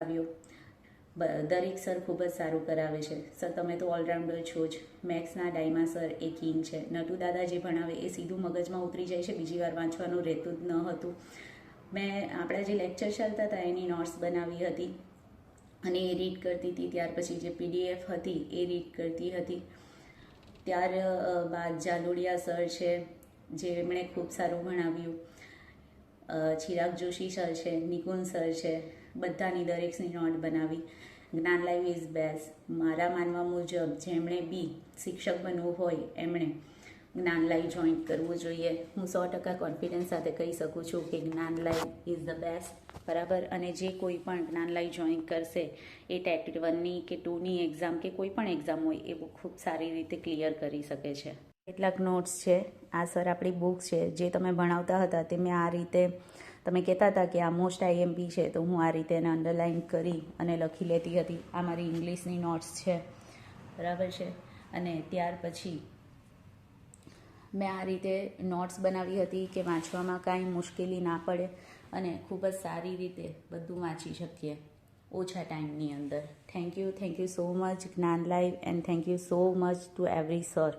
આવ્યો. દરેક સર ખૂબ જ સારું કરાવે છે. સર તમે તો ઓલરાઉન્ડર છો જ. મેથ્સના ડાયમા સર એ કિંગ છે. નટુ દાદા જે ભણાવે એ સીધું મગજમાં ઉતરી જાય છે, બીજી વાર વાંચવાનું રહેતું જ ન હતું. મેં આપણા જે લેક્ચર ચાલતા હતા એની નોટ્સ બનાવી હતી અને એ રીડ કરતી હતી. ત્યાર પછી જે PDF હતી એ રીડ કરતી હતી. ત્યાર બાદ જાલોડિયા સર છે, જેમણે ખૂબ સારું ભણાવ્યું. ચિરાગ જોશી સર છે, નિકુંજ સર છે, બધાની દરેકની નોટ બનાવી. જ્ઞાન લાઈવ ઇઝ બેસ્ટ. મારા માનવા મુજબ જેમણે બી શિક્ષક બનવું હોય એમણે જ્ઞાન લાઈવ જોઈન કરવું જોઈએ. હું 100% કોન્ફિડન્સ સાથે કહી શકું છું કે જ્ઞાન લાઈવ ઇઝ ધ બેસ્ટ. બરાબર. અને જે કોઈ પણ જ્ઞાન લાઈવ જોઈન કરશે એ ટેટ 1ની કે 2ની એક્ઝામ કે કોઈ પણ એક્ઝામ હોય એ ખૂબ સારી રીતે ક્લિયર કરી શકે છે. કેટલાક નોટ્સ છે. આ સર આપણી બુક્સ છે જે તમે ભણાવતા હતા તે મેં આ રીતે, તમે કહેતા હતા કે આ મોસ્ટ IMP છે, તો હું આ રીતે એને અંડરલાઇન કરી અને લખી લેતી હતી. આ મારી ઇંગ્લિશની નોટ્સ છે, બરાબર છે. અને ત્યાર પછી મેં આ રીતે નોટ્સ બનાવી હતી કે વાંચવામાં કાંઈ મુશ્કેલી ના પડે અને ખૂબ જ સારી રીતે બધું વાંચી શકીએ ઓછા ટાઈમની અંદર. થેન્ક યુ સો મચ જ્ઞાન live, and thank you so much two every sir.